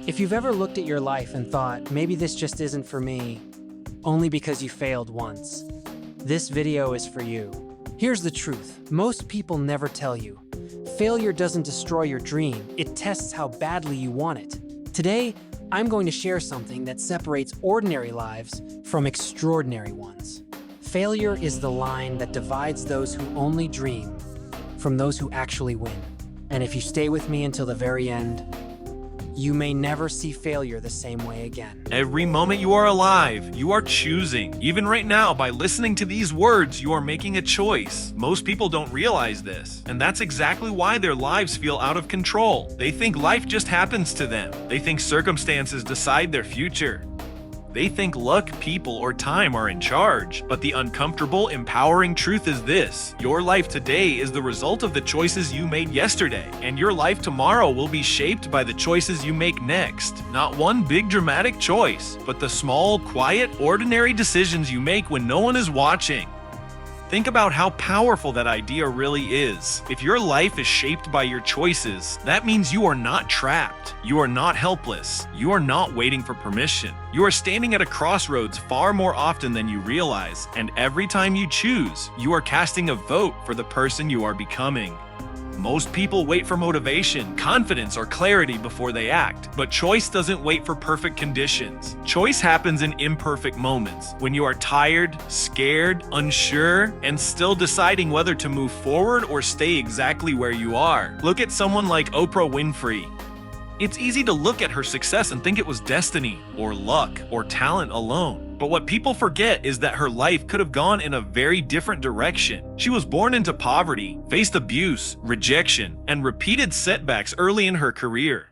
If you've ever looked at your life and thought, maybe this just isn't for me, only because you failed once, this video is for you. Here's the truth. Most people never tell you. Failure doesn't destroy your dream, it tests how badly you want it. Today, I'm going to share something that separates ordinary lives from extraordinary ones. Failure is the line that divides those who only dream from those who actually win. And if you stay with me until the very end, you may never see failure the same way again. Every moment you are alive, you are choosing. Even right now, by listening to these words, you are making a choice. Most people don't realize this, and that's exactly why their lives feel out of control. They think life just happens to them. They think circumstances decide their future. They think luck, people, or time are in charge. But the uncomfortable, empowering truth is this: your life today is the result of the choices you made yesterday, and your life tomorrow will be shaped by the choices you make next. Not one big dramatic choice, but the small, quiet, ordinary decisions you make when no one is watching. Think about how powerful that idea really is. If your life is shaped by your choices, that means you are not trapped. You are not helpless. You are not waiting for permission. You are standing at a crossroads far more often than you realize, and every time you choose, you are casting a vote for the person you are becoming. Most people wait for motivation, confidence, or clarity before they act, but choice doesn't wait for perfect conditions. Choice happens in imperfect moments, when you are tired, scared, unsure, and still deciding whether to move forward or stay exactly where you are. Look at someone like Oprah Winfrey. It's easy to look at her success and think it was destiny, or luck, or talent alone. But what people forget is that her life could have gone in a very different direction. She was born into poverty, faced abuse, rejection, and repeated setbacks early in her career.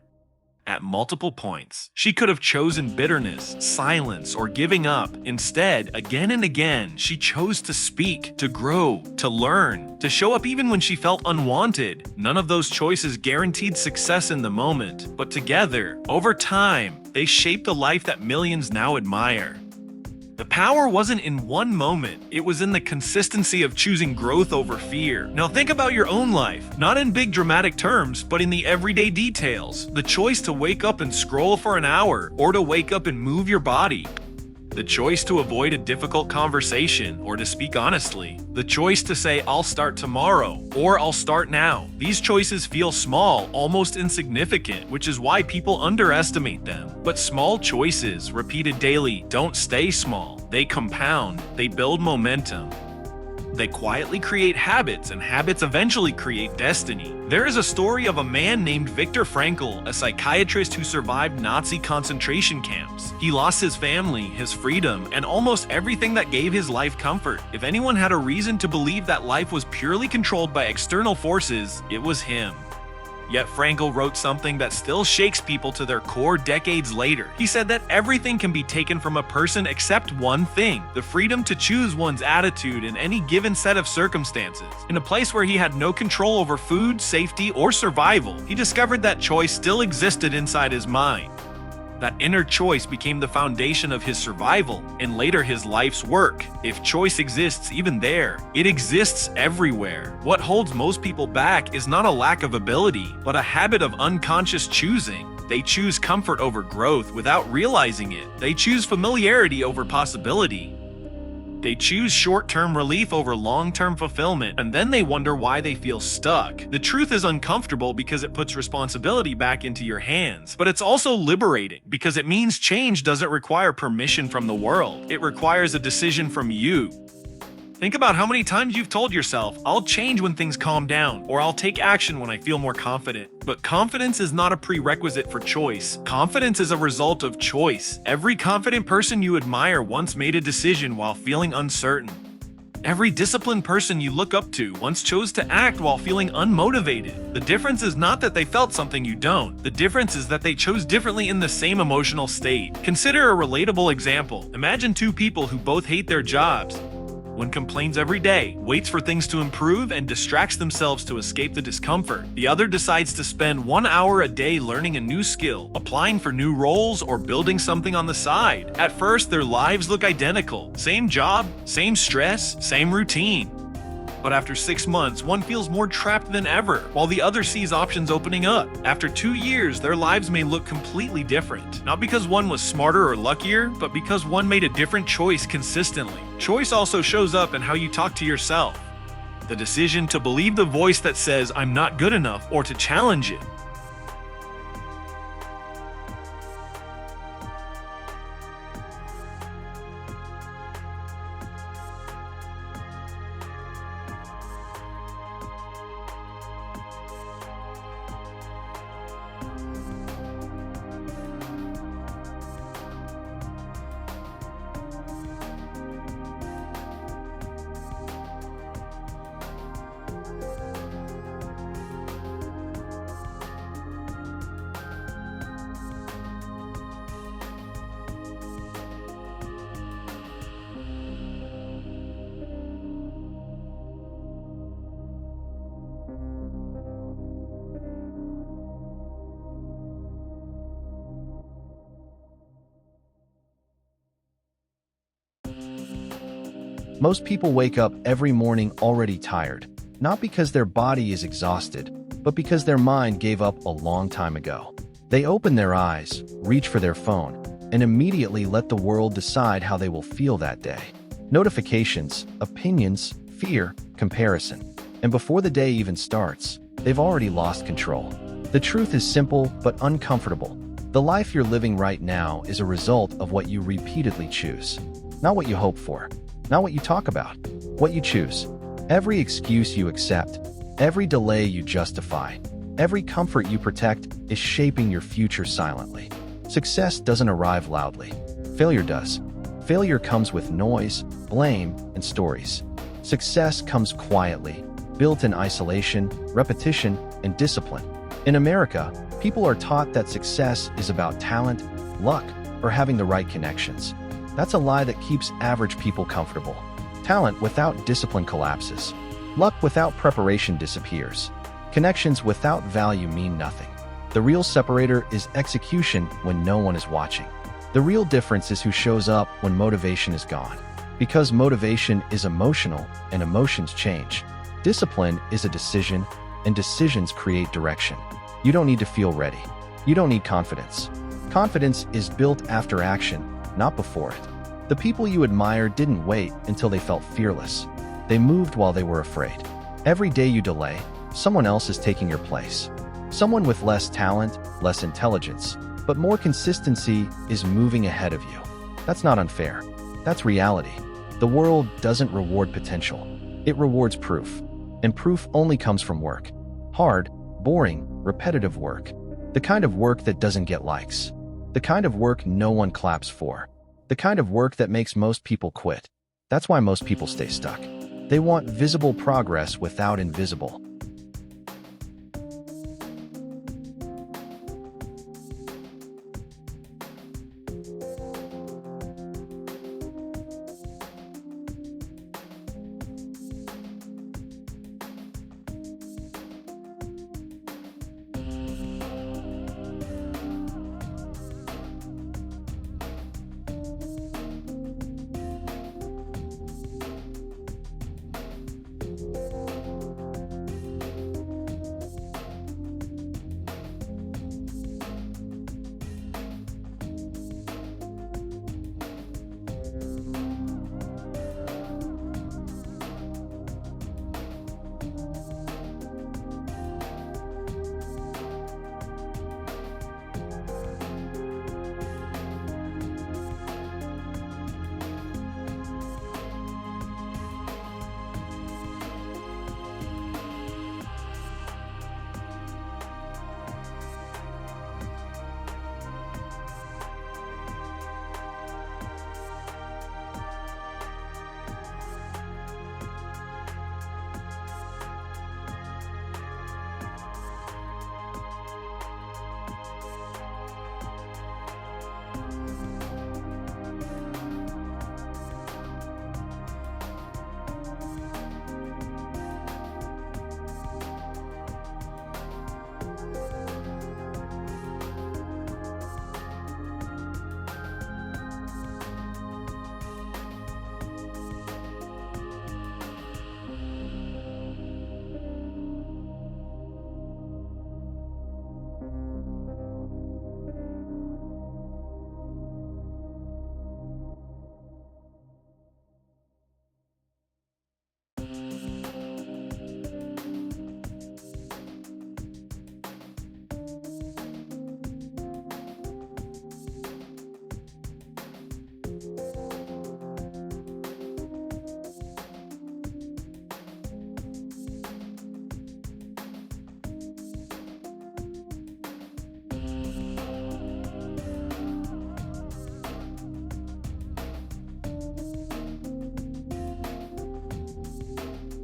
At multiple points, she could have chosen bitterness, silence, or giving up. Instead, again and again, she chose to speak, to grow, to learn, to show up even when she felt unwanted. None of those choices guaranteed success in the moment, but together, over time, they shaped a life that millions now admire. The power wasn't in one moment, it was in the consistency of choosing growth over fear. Now think about your own life, not in big dramatic terms, but in the everyday details. The choice to wake up and scroll for an hour, or to wake up and move your body. The choice to avoid a difficult conversation, or to speak honestly. The choice to say, "I'll start tomorrow," or "I'll start now." These choices feel small, almost insignificant, which is why people underestimate them. But small choices, repeated daily, don't stay small. They compound, they build momentum. They quietly create habits, and habits eventually create destiny. There is a story of a man named Viktor Frankl, a psychiatrist who survived Nazi concentration camps. He lost his family, his freedom, and almost everything that gave his life comfort. If anyone had a reason to believe that life was purely controlled by external forces, it was him. Yet Frankl wrote something that still shakes people to their core decades later. He said that everything can be taken from a person except one thing: the freedom to choose one's attitude in any given set of circumstances. In a place where he had no control over food, safety, or survival, he discovered that choice still existed inside his mind. That inner choice became the foundation of his survival, and later his life's work. If choice exists even there, it exists everywhere. What holds most people back is not a lack of ability, but a habit of unconscious choosing. They choose comfort over growth without realizing it. They choose familiarity over possibility. They choose short-term relief over long-term fulfillment, and then they wonder why they feel stuck. The truth is uncomfortable because it puts responsibility back into your hands, but it's also liberating because it means change doesn't require permission from the world. It requires a decision from you. Think about how many times you've told yourself, "I'll change when things calm down," or "I'll take action when I feel more confident." But confidence is not a prerequisite for choice. Confidence is a result of choice. Every confident person you admire once made a decision while feeling uncertain. Every disciplined person you look up to once chose to act while feeling unmotivated. The difference is not that they felt something you don't. The difference is that they chose differently in the same emotional state. Consider a relatable example. Imagine two people who both hate their jobs. One complains every day, waits for things to improve, and distracts themselves to escape the discomfort. The other decides to spend 1 hour a day learning a new skill, applying for new roles, or building something on the side. At first, their lives look identical. Same job, same stress, same routine. But after 6 months, one feels more trapped than ever, while the other sees options opening up. After 2 years, their lives may look completely different. Not because one was smarter or luckier, but because one made a different choice consistently. Choice also shows up in how you talk to yourself. The decision to believe the voice that says, "I'm not good enough," or to challenge it. Most people wake up every morning already tired, not because their body is exhausted, but because their mind gave up a long time ago. They open their eyes, reach for their phone, and immediately let the world decide how they will feel that day. Notifications, opinions, fear, comparison. And before the day even starts, they've already lost control. The truth is simple but uncomfortable. The life you're living right now is a result of what you repeatedly choose, not what you hope for. Not what you talk about, what you choose. Every excuse you accept, every delay you justify, every comfort you protect is shaping your future silently. Success doesn't arrive loudly. Failure does. Failure comes with noise, blame, and stories. Success comes quietly, built in isolation, repetition, and discipline. In America, people are taught that success is about talent, luck, or having the right connections. That's a lie that keeps average people comfortable. Talent without discipline collapses. Luck without preparation disappears. Connections without value mean nothing. The real separator is execution when no one is watching. The real difference is who shows up when motivation is gone. Because motivation is emotional and emotions change. Discipline is a decision, and decisions create direction. You don't need to feel ready. You don't need confidence. Confidence is built after action, not before it. The people you admire didn't wait until they felt fearless. They moved while they were afraid. Every day you delay, someone else is taking your place. Someone with less talent, less intelligence, but more consistency is moving ahead of you. That's not unfair. That's reality. The world doesn't reward potential. It rewards proof. And proof only comes from work. Hard, boring, repetitive work. The kind of work that doesn't get likes. The kind of work no one claps for. The kind of work that makes most people quit. That's why most people stay stuck. They want visible progress without invisible.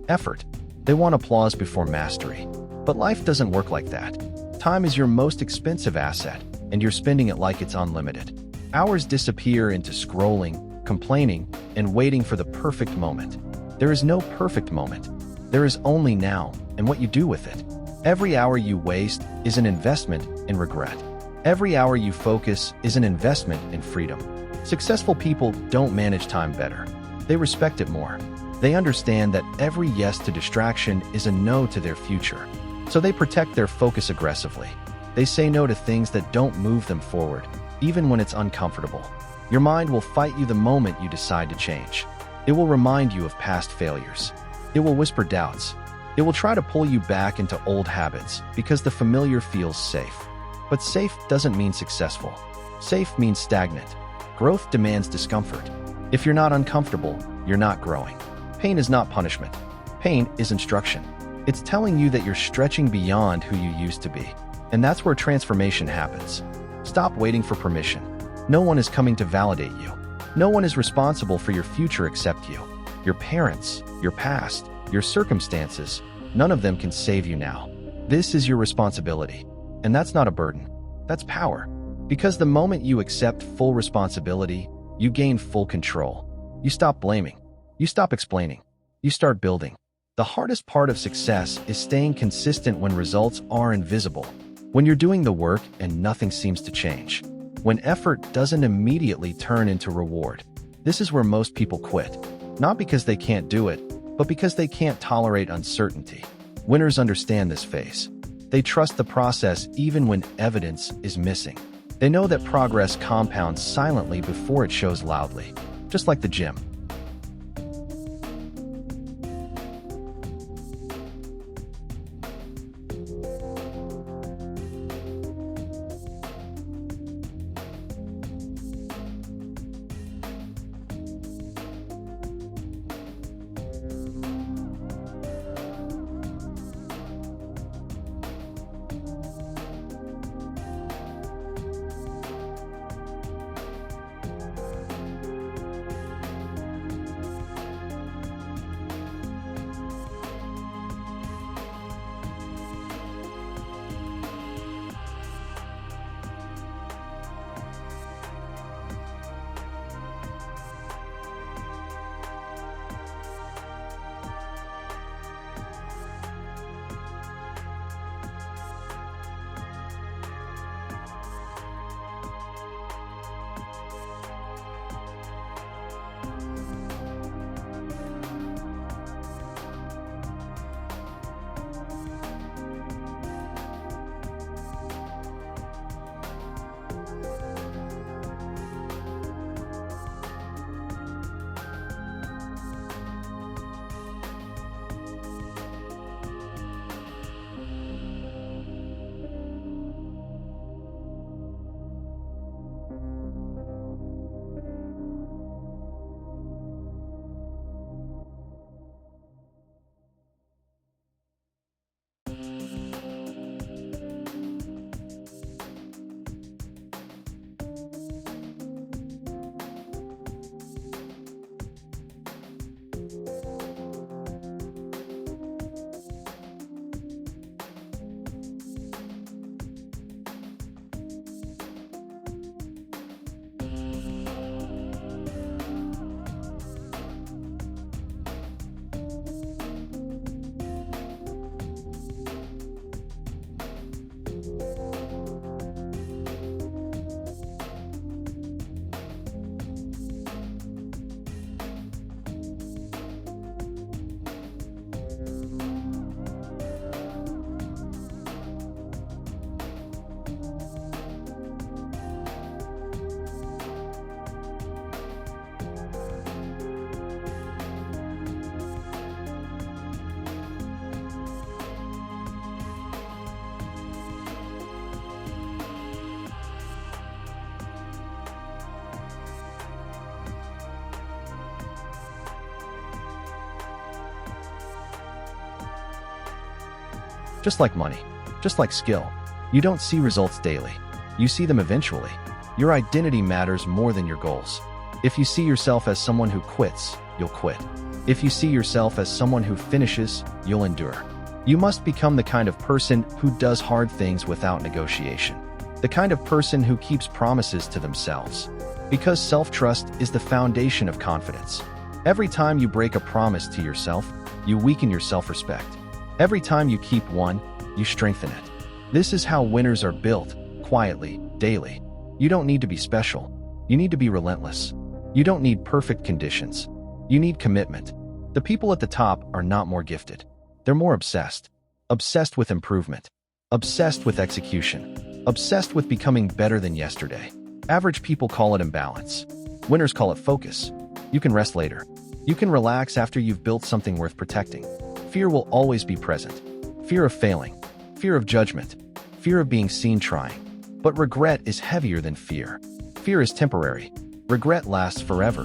effort. They want applause before mastery. But life doesn't work like that. Time is your most expensive asset, and you're spending it like it's unlimited. Hours disappear into scrolling, complaining, and waiting for the perfect moment. There is no perfect moment. There is only now, and what you do with it. Every hour you waste is an investment in regret. Every hour you focus is an investment in freedom. Successful people don't manage time better. They respect it more. They understand that every yes to distraction is a no to their future. So they protect their focus aggressively. They say no to things that don't move them forward, even when it's uncomfortable. Your mind will fight you the moment you decide to change. It will remind you of past failures. It will whisper doubts. It will try to pull you back into old habits because the familiar feels safe. But safe doesn't mean successful. Safe means stagnant. Growth demands discomfort. If you're not uncomfortable, you're not growing. Pain is not punishment. Pain is instruction. It's telling you that you're stretching beyond who you used to be. And that's where transformation happens. Stop waiting for permission. No one is coming to validate you. No one is responsible for your future except you. Your parents, your past, your circumstances, none of them can save you now. This is your responsibility. And that's not a burden. That's power. Because the moment you accept full responsibility, you gain full control. You stop blaming. You stop explaining. You start building. The hardest part of success is staying consistent when results are invisible. When you're doing the work and nothing seems to change. When effort doesn't immediately turn into reward. This is where most people quit. Not because they can't do it, but because they can't tolerate uncertainty. Winners understand this phase. They trust the process even when evidence is missing. They know that progress compounds silently before it shows loudly. Just like the gym. Just like money, just like skill, you don't see results daily. You see them eventually. Your identity matters more than your goals. If you see yourself as someone who quits, you'll quit. If you see yourself as someone who finishes, you'll endure. You must become the kind of person who does hard things without negotiation. The kind of person who keeps promises to themselves. Because self-trust is the foundation of confidence. Every time you break a promise to yourself, you weaken your self-respect. Every time you keep one, you strengthen it. This is how winners are built, quietly, daily. You don't need to be special. You need to be relentless. You don't need perfect conditions. You need commitment. The people at the top are not more gifted. They're more obsessed. Obsessed with improvement. Obsessed with execution. Obsessed with becoming better than yesterday. Average people call it imbalance. Winners call it focus. You can rest later. You can relax after you've built something worth protecting. Fear will always be present. Fear of failing. Fear of judgment. Fear of being seen trying. But regret is heavier than fear. Fear is temporary. Regret lasts forever.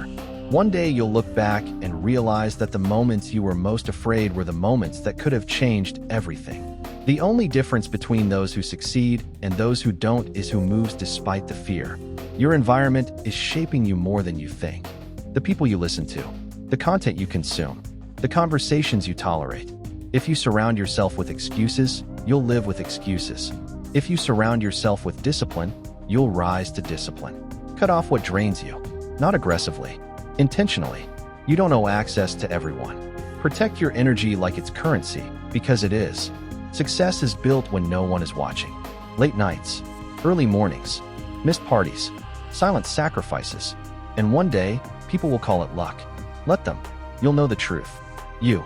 One day you'll look back and realize that the moments you were most afraid were the moments that could have changed everything. The only difference between those who succeed and those who don't is who moves despite the fear. Your environment is shaping you more than you think. The people you listen to, the content you consume, the conversations you tolerate. If you surround yourself with excuses, you'll live with excuses. If you surround yourself with discipline, you'll rise to discipline. Cut off what drains you, not aggressively, intentionally. You don't owe access to everyone. Protect your energy like it's currency, because it is. Success is built when no one is watching. Late nights, early mornings, missed parties, silent sacrifices. And one day, people will call it luck. Let them. You'll know the truth. You.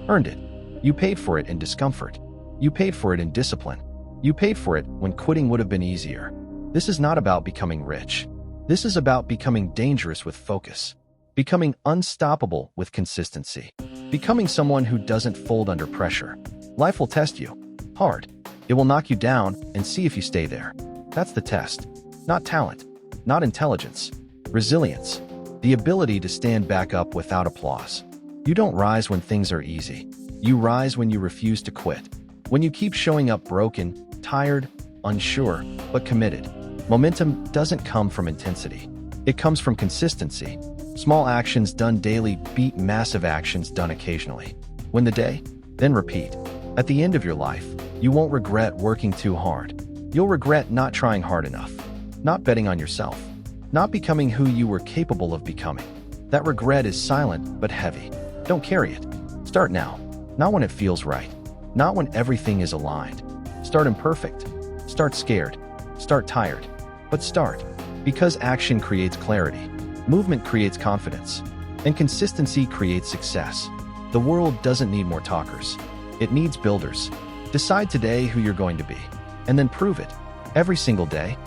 Earned it. You paid for it in discomfort. You paid for it in discipline. You paid for it when quitting would have been easier. This is not about becoming rich. This is about becoming dangerous with focus. Becoming unstoppable with consistency. Becoming someone who doesn't fold under pressure. Life will test you. Hard. It will knock you down and see if you stay there. That's the test. Not talent. Not intelligence. Resilience. The ability to stand back up without applause. You don't rise when things are easy. You rise when you refuse to quit. When you keep showing up broken, tired, unsure, but committed. Momentum doesn't come from intensity. It comes from consistency. Small actions done daily beat massive actions done occasionally. Win the day, then repeat. At the end of your life, you won't regret working too hard. You'll regret not trying hard enough, not betting on yourself, not becoming who you were capable of becoming. That regret is silent but heavy. Don't carry it. Start now, not when it feels right, not when everything is aligned. Start imperfect. Start scared. Start tired. But start, because action creates clarity, movement creates confidence, and consistency creates success. The world doesn't need more talkers. It needs builders. Decide today who you're going to be, and then prove it every single day.